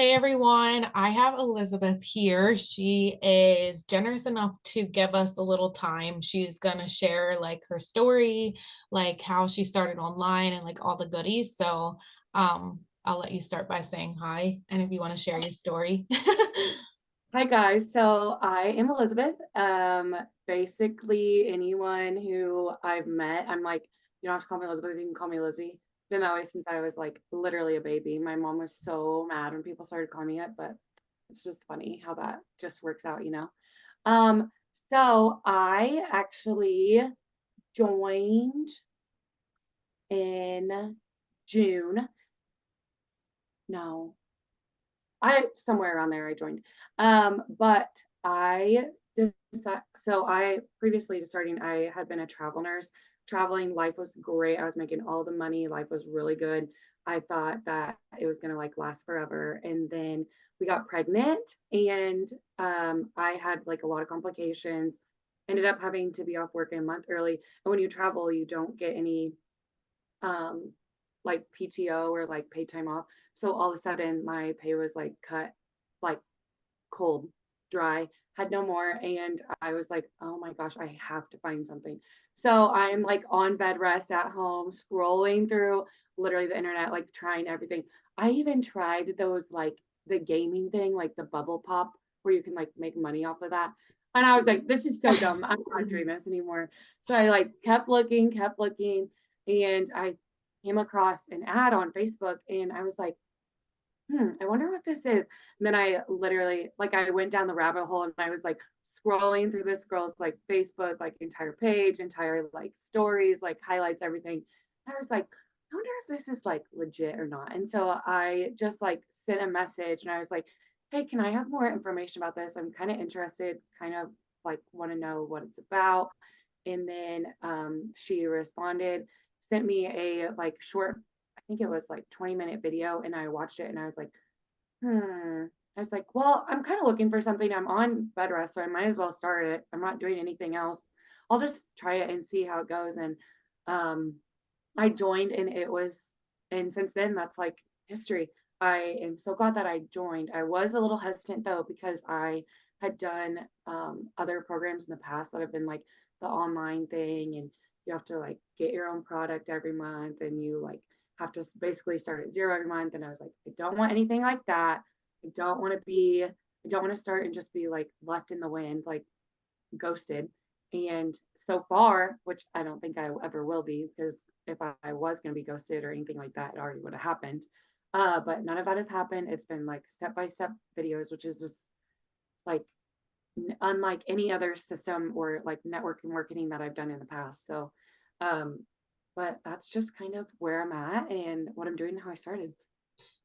Hey everyone, I have Elizabeth here. She is generous enough to give us a little time. She's gonna share like her story, like how she started online and like all the goodies. I'll let you start by saying hi and if you want to share your story. Hi guys, so I am Elizabeth. Basically anyone who I've met, I'm like, you don't have to call me Elizabeth, you can call me Lizzie. Been that way since I was like literally a baby. My mom was so mad when people started calling me it, but it's just funny how that just works out. Um, so I actually joined in June. No, I somewhere around there I joined. But I so I previously to starting, I had been a travel nurse. Traveling life was great. I was making all the money. Life was really good. I thought that it was gonna like last forever. And then we got pregnant and I had like a lot of complications. Ended up having to be off work a month early. And when you travel, you don't get any um like PTO or like paid time off. So all of a sudden my pay was like cut like cold, dry, had no more. And I was like, oh my gosh, I have to find something. So I'm like on bed rest at home, scrolling through literally the internet, like trying everything. I even tried those like the gaming thing, like the bubble pop, where you can like make money off of that. And I was like, this is so dumb. I'm not doing this anymore. So I like kept looking, and I came across an ad on Facebook and I was like, I wonder what this is. And then I literally, like, I went down the rabbit hole and I was like scrolling through this girl's like Facebook, like entire page, entire like stories, like highlights, everything. And I was like, I wonder if this is like legit or not. And so I just like sent a message and I was like, hey, can I have more information about this? I'm kind of interested, kind of like want to know what it's about. And then she responded, sent me a like short, I think it was like 20-minute video, and I watched it and I was like, hmm. I was like, well, I'm kind of looking for something. I'm on bed rest, so I might as well start it. I'm not doing anything else. I'll just try it and see how it goes. And um, I joined, and and since then, that's like history. I am so glad that I joined. I was a little hesitant though, because I had done other programs in the past that have been like the online thing, and you have to like get your own product every month, and you like have to basically start at zero every month. And I was like, I don't want anything like that. I don't want to start and just be like left in the wind, like ghosted. And so far, which I don't think I ever will be, because if I was going to be ghosted or anything like that, it already would have happened. But none of that has happened. It's been like step by step videos, which is just like unlike any other system or like networking marketing that I've done in the past. So, um, but that's just kind of where I'm at and what I'm doing and how I started.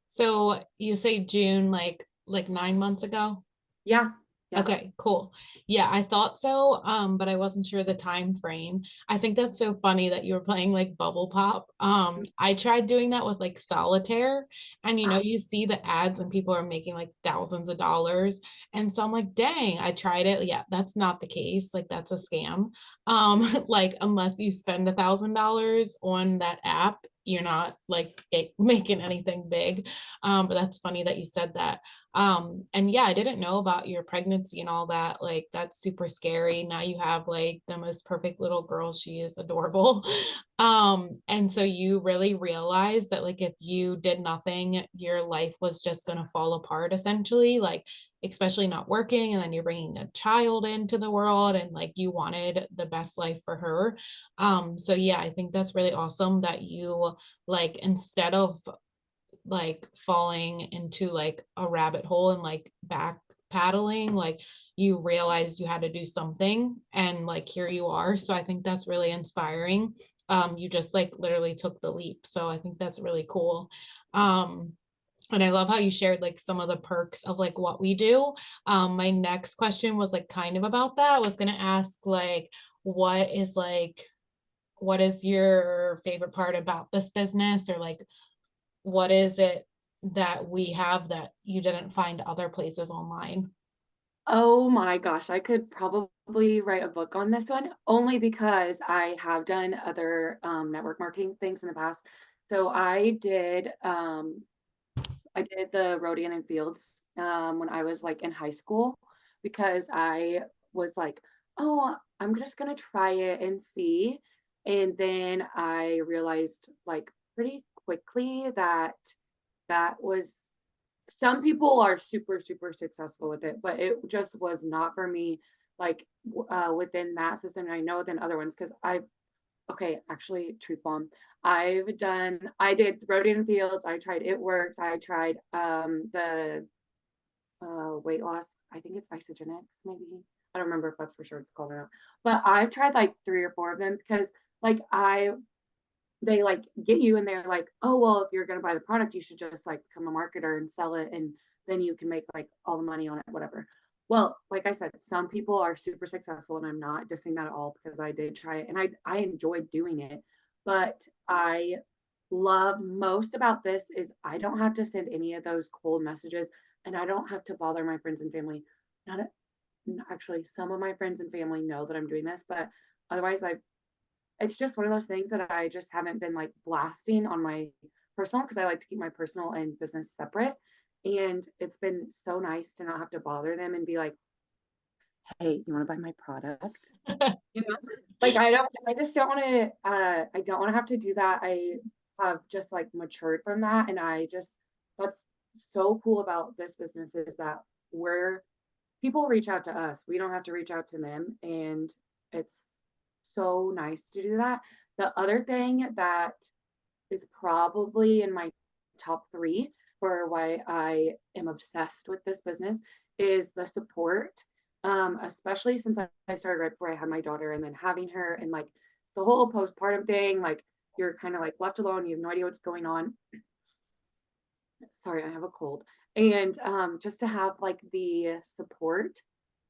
So you say June, like 9 months ago? Yeah. Yeah. Okay, cool. Yeah, I thought so, but I wasn't sure the time frame. I think that's so funny that you were playing like Bubble Pop. I tried doing that with like solitaire, and you see the ads and people are making like thousands of dollars. And so I'm like, dang, I tried it. Yeah, that's not the case. Like that's a scam. Like unless you spend $1,000 on that app, you're not like making anything big. But that's funny that you said that. And yeah, I didn't know about your pregnancy and all that. Like, that's super scary. Now you have like the most perfect little girl. She is adorable. And so you really realized that like if you did nothing, your life was just going to fall apart essentially, like especially not working, and then you're bringing a child into the world and like you wanted the best life for her. So yeah, I think that's really awesome that you like instead of like falling into like a rabbit hole and like back paddling, like you realized you had to do something and like here you are. So I think that's really inspiring. You just like literally took the leap, so I think that's really cool. And I love how you shared like some of the perks of like what we do. My next question was like kind of about that. I was going to ask like what is like what is your favorite part about this business, or like what is it that we have that you didn't find other places online? Oh my gosh, I could probably write a book on this one only because I have done other network marketing things in the past. So I did I did the Rhodian and Fields, when I was, like, in high school because I was like, "Oh, I'm just gonna try it and see," and then I realized, like, pretty quickly that that was some people are super, super successful with it, but it just was not for me, like, within that system, and I know within other ones because I okay, actually, truth bomb. I did Rhodian Fields, I tried It Works, I tried, the, weight loss, I think it's Isogenics, maybe? I don't remember if that's for sure it's called or not, but I've tried, like, 3 or 4 of them because, like, they, like, get you and they're like, "Oh, well, if you're gonna buy the product, you should just, like, become a marketer and sell it, and then you can make, like, all the money on it, whatever." Well, like I said, some people are super successful, and I'm not dissing that at all because I did try it, and I enjoyed doing it, but I love most about this is I don't have to send any of those cold messages, and I don't have to bother my friends and family. Not a Actually, some of my friends and family know that I'm doing this, but otherwise, it's just one of those things that I just haven't been like blasting on my personal because I like to keep my personal and business separate. And it's been so nice to not have to bother them and be like, "Hey, you want to buy my product?" You know, like I just don't want to, I don't want to have to do that. I have just like matured from that. And that's so cool about this business is that we're, people reach out to us. We don't have to reach out to them. And it's so nice to do that. The other thing that is probably in my top three for why I am obsessed with this business is the support. Especially since I started right before I had my daughter and then having her and like the whole postpartum thing, like you're kind of like left alone, you have no idea what's going on. Sorry, I have a cold. And just to have like the support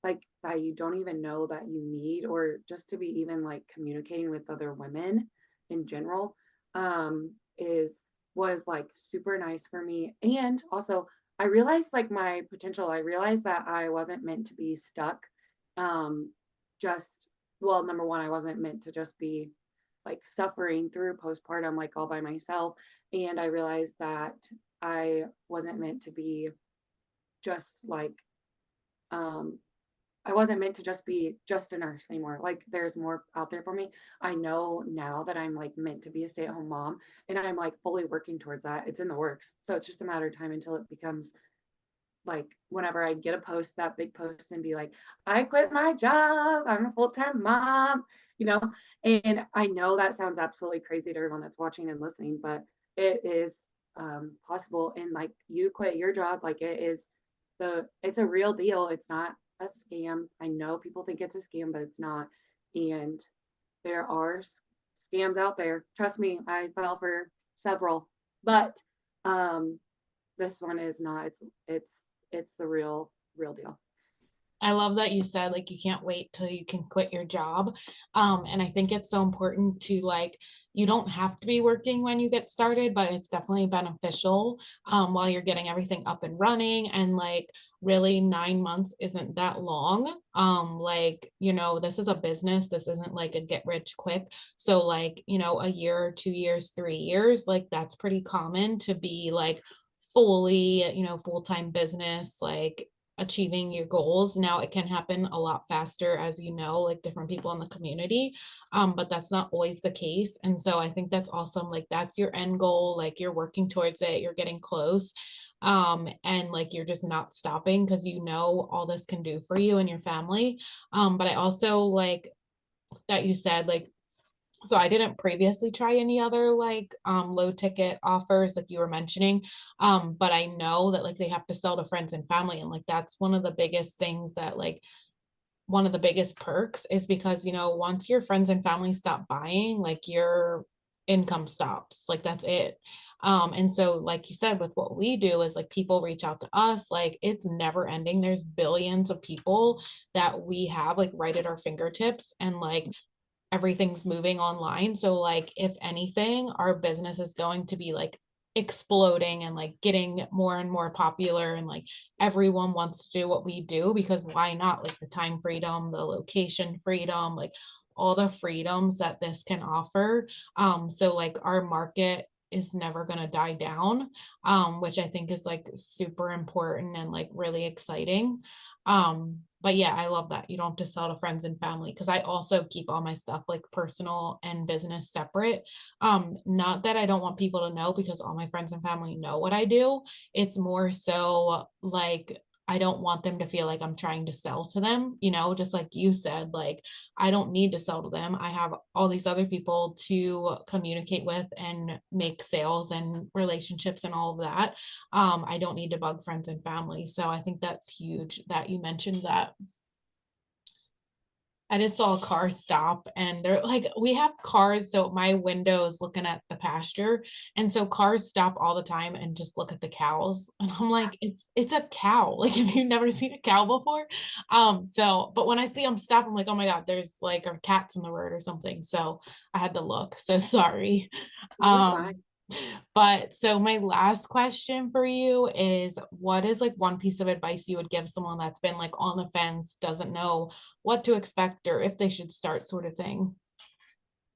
like that you don't even know that you need, or just to be even like communicating with other women in general, is was like super nice for me. And also I realized like my potential. I realized that I wasn't meant to be stuck. Um, just well, number one, I wasn't meant to just be like suffering through postpartum like all by myself. And I realized that I wasn't meant to be just like um I wasn't meant to just be just a nurse anymore. Like there's more out there for me. I know now that I'm like meant to be a stay-at-home mom and I'm like fully working towards that. It's in the works. So it's just a matter of time until it becomes like whenever I get a post, that big post and be like, I quit my job. I'm a full-time mom, you know? And I know that sounds absolutely crazy to everyone that's watching and listening, but it is possible. And like you quit your job, like it's a real deal. It's not a scam. I know people think it's a scam, but it's not. And there are scams out there. Trust me, I fell for several, but um, this one is not. It's the real deal. I love that you said like you can't wait till you can quit your job. And I think it's so important to like you don't have to be working when you get started, but it's definitely beneficial while you're getting everything up and running. And like really 9 months isn't that long. Like, this is a business. This isn't like a get rich quick. So like, a year, 2 years, 3 years, like that's pretty common to be like fully, full-time business, like achieving your goals. Now it can happen a lot faster, as you know, like different people in the community, but that's not always the case. And so I think that's awesome. Like that's your end goal, like you're working towards it, you're getting close. And like you're just not stopping because all this can do for you and your family. But I also like that you said like so I didn't previously try any other like low ticket offers like you were mentioning. But I know that like they have to sell to friends and family. And like that's one of the biggest things that like one of the biggest perks is because once your friends and family stop buying, like your income stops. Like that's it. And so like you said, with what we do is like people reach out to us, like it's never ending. There's billions of people that we have like right at our fingertips. And like everything's moving online. So like if anything, our business is going to be like exploding and like getting more and more popular and like everyone wants to do what we do because why not? Like the time freedom, the location freedom, like all the freedoms that this can offer. So like our market is never going to die down, which I think is like super important and like really exciting. But yeah, I love that you don't have to sell to friends and family, because I also keep all my stuff like personal and business separate. Not that I don't want people to know, because all my friends and family know what I do. It's more so like I don't want them to feel like I'm trying to sell to them, just like you said, like I don't need to sell to them. I have all these other people to communicate with and make sales and relationships and all of that. I don't need to bug friends and family. So I think that's huge that you mentioned that. I just saw a car stop, and they're like, we have cars. So my window is looking at the pasture. And so cars stop all the time and just look at the cows. And I'm like, it's a cow. Like, have you never seen a cow before? But when I see them stop, I'm like, oh my God, there's like a cats in the road or something. So I had to look. So sorry. You're fine. But so my last question for you is, what is like one piece of advice you would give someone that's been like on the fence, doesn't know what to expect or if they should start, sort of thing?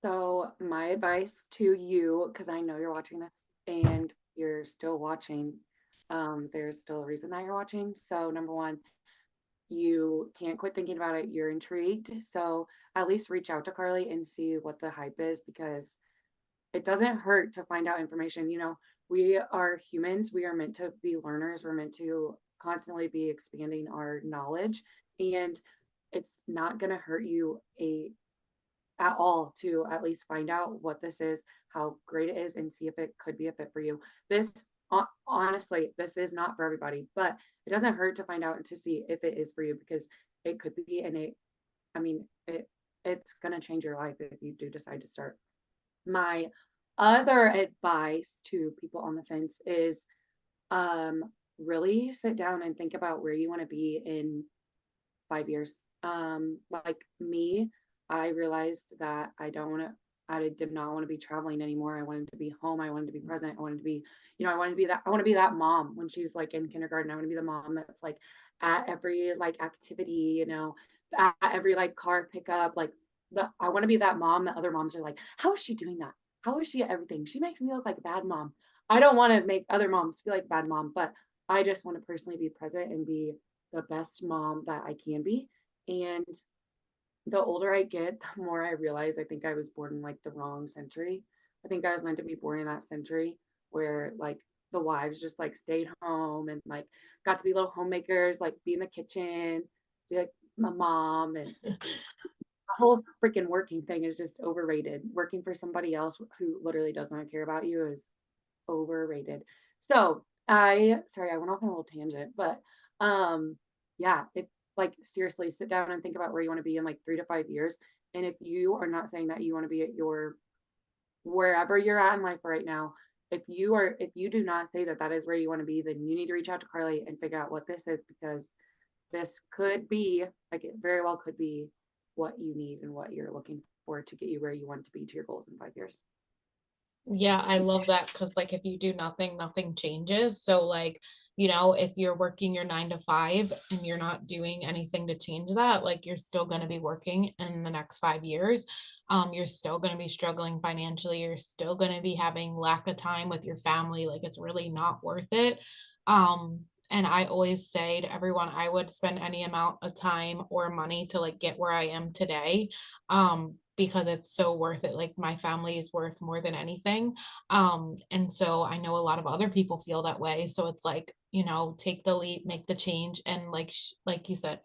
So my advice to you, because I know you're watching this and you're still watching, there's still a reason that you're watching. So number one, you can't quit thinking about it. You're intrigued. So at least reach out to Carly and see what the hype is, because it doesn't hurt to find out information. We are humans. We are meant to be learners. We're meant to constantly be expanding our knowledge. And it's not going to hurt you at all to at least find out what this is, how great it is, and see if it could be a fit for you. This, honestly, this is not for everybody, but it doesn't hurt to find out and to see if it is for you, because it could be, and I mean, it's going to change your life if you do decide to start. My other advice to people on the fence is um, really sit down and think about where you want to be in 5 years. Like me, I realized that I did not want to be traveling anymore. I wanted to be home. I wanted to be present. I wanted to be, I want to be that mom when she's like in kindergarten. I want to be the mom that's like at every like activity, at every like car pickup. I want to be that mom that other moms are like, how is she doing that? How is she at everything? She makes me look like a bad mom. I don't want to make other moms feel like a bad mom, but I just want to personally be present and be the best mom that I can be. And the older I get, the more I realize I think I was born in like the wrong century. I think I was meant to be born in that century where like the wives just like stayed home and like got to be little homemakers, like be in the kitchen, be like my mom. And the whole freaking working thing is just overrated. Working for somebody else who literally does not care about you is overrated. So sorry, I went off on a little tangent, but yeah, if like seriously sit down and think about where you want to be in like 3 to 5 years. And if you are not saying that you want to be at your wherever you're at in life right now, if you do not say that that is where you want to be, then you need to reach out to Carly and figure out what this is, because this could be, like, it very well could be what you need and what you're looking for to get you where you want to be to your goals in 5 years. Yeah, I love that, because like if you do nothing, nothing changes. So like, if you're working your 9 to 5 and you're not doing anything to change that, like you're still going to be working in the next 5 years. You're still going to be struggling financially. You're still going to be having lack of time with your family. Like it's really not worth it. And I always say to everyone, I would spend any amount of time or money to like get where I am today. Because it's so worth it. Like my family is worth more than anything. And so I know a lot of other people feel that way. So it's like, take the leap, make the change, and like you said,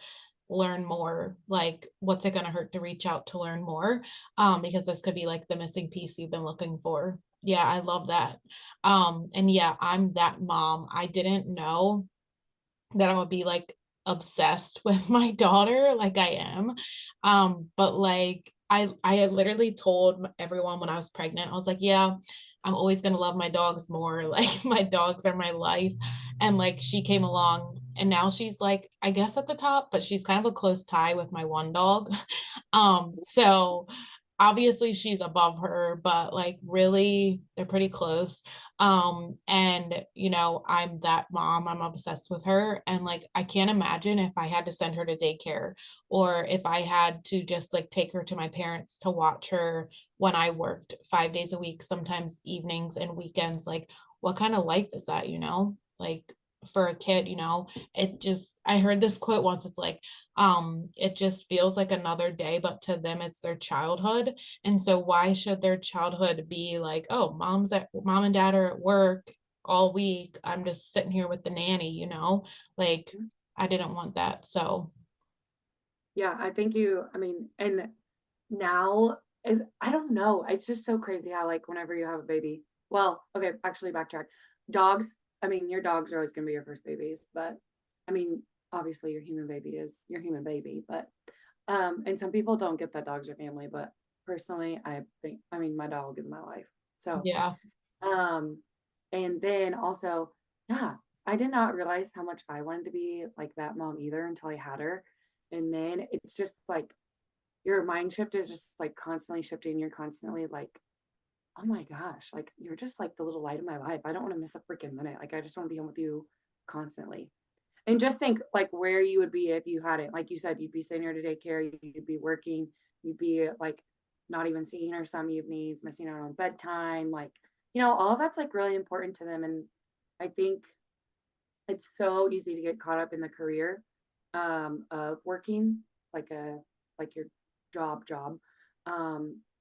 learn more. Like, what's it going to hurt to reach out to learn more? Because this could be like the missing piece you've been looking for. Yeah, I love that. And yeah, I'm that mom. I didn't know that I would be like obsessed with my daughter like I am. But like I had literally told everyone when I was pregnant, I was like, yeah, I'm always gonna love my dogs more. Like my dogs are my life. And like she came along and now she's like, I guess at the top, but she's kind of a close tie with my one dog. So obviously she's above her, but like really they're pretty close. And I'm that mom, I'm obsessed with her, and like I can't imagine if I had to send her to daycare, or if I had to just like take her to my parents to watch her when I worked 5 days a week, sometimes evenings and weekends. Like what kind of life is that, like for a kid, it just, I heard this quote once. It's like, it just feels like another day, but to them it's their childhood. And so why should their childhood be like, oh, mom and dad are at work all week, I'm just sitting here with the nanny, like I didn't want that. So Yeah, I think I mean, and now is, I don't know. It's just so crazy how like whenever you have a baby. Well, okay, actually backtrack. Dogs, I mean, your dogs are always gonna be your first babies, but I mean, obviously your human baby is your human baby, but and some people don't get that dogs are family, but personally, I think, I mean, my dog is my life. So, yeah. um, and then also, yeah, I did not realize how much I wanted to be like that mom either until I had her. And then it's just like your mind shift is just like constantly shifting. You're constantly like, oh my gosh, like you're just like the little light of my life. I don't want to miss a freaking minute. Like I just want to be home with you constantly. And just think like where you would be if you hadn't, like you said, you'd be sitting here to take care, you'd be working, you'd be like not even seeing her some evenings, missing out on bedtime, like, all of that's like really important to them. And I think it's so easy to get caught up in the career of working like a like your job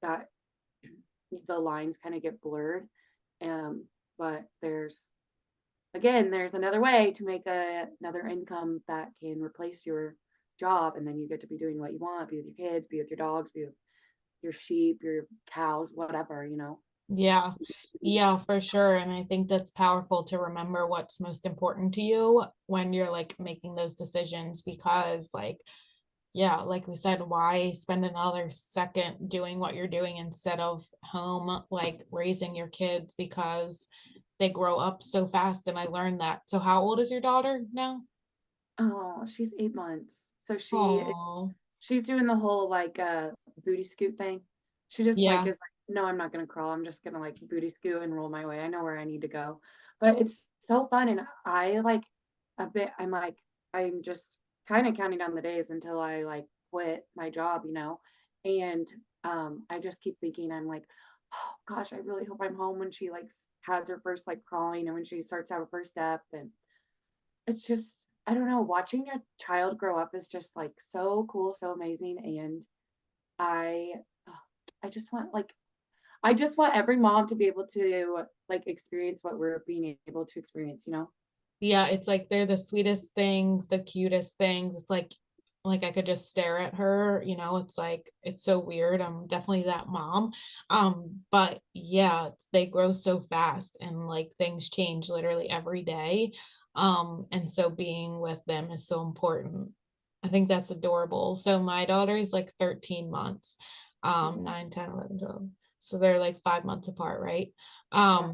that the lines kind of get blurred. But there's another way to make another income that can replace your job, and then you get to be doing what you want, be with your kids, be with your dogs, be with your sheep, your cows, whatever. Yeah. Yeah, for sure. And I think that's powerful to remember what's most important to you when you're like making those decisions, because like, yeah, like we said, why spend another second doing what you're doing instead of home, like raising your kids, because they grow up so fast. And I learned that. So how old is your daughter now? Oh, she's 8 months. So Oh, she's doing the whole like booty scoot thing. She just like yeah. is like, no, I'm not gonna crawl. I'm just gonna like booty scoot and roll my way. I know where I need to go. But it's so fun, and I like a bit I'm like I'm just kind of counting down the days until I like quit my job. And I just keep thinking I'm like, oh gosh, I really hope I'm home when she like has her first like crawling and when she starts to have her first step. And it's just, I don't know, watching your child grow up is just like so cool, so amazing. And I oh, I just want like I just want every mom to be able to like experience what we're being able to experience. Yeah, it's like they're the sweetest things, the cutest things. It's like I could just stare at her, it's like it's so weird. I'm definitely that mom. But yeah, they grow so fast and like things change literally every day. And so being with them is so important. I think that's adorable. So my daughter is like 13 months, Mhm. 9, 10, 11, 12. So they're like 5 months apart, right? Yeah.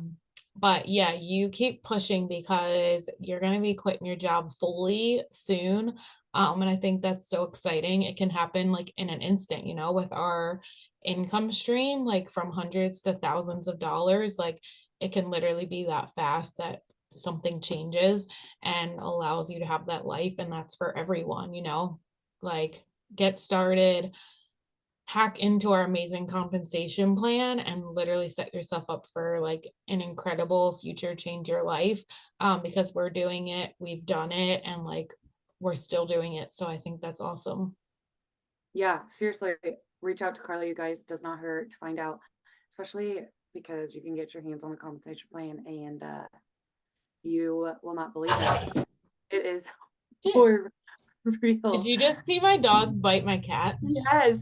But yeah, you keep pushing because you're going to be quitting your job fully soon. And I think that's so exciting. It can happen like in an instant, with our income stream, like from hundreds to thousands of dollars. Like it can literally be that fast that something changes and allows you to have that life. And that's for everyone, like get started, hack into our amazing compensation plan, and literally set yourself up for like an incredible future, change your life, because we're doing it, we've done it, and like we're still doing it. So I think that's awesome. Yeah, seriously, reach out to Carly, you guys. It does not hurt to find out, especially because you can get your hands on the compensation plan and you will not believe it. It is for Did real. you just see my dog bite my cat? Yes.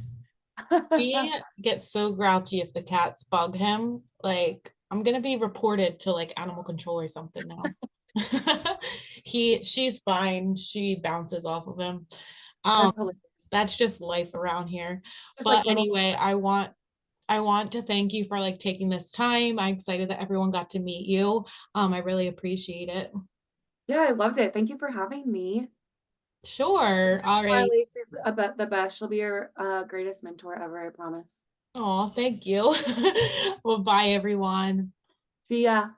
He gets so grouchy if the cats bug him. Like, I'm gonna be reported to like animal control or something now. She's fine. She bounces off of him. Um, That's hilarious. that's just life around here. Just like But little anyway, I want to thank you for like taking this time. I'm excited that everyone got to meet you. I really appreciate it. Yeah, I loved it. Thank you for having me. Sure. All right. Carly, she's about the best. She'll be your greatest mentor ever, I promise. Oh, thank you. Well, bye everyone. See ya.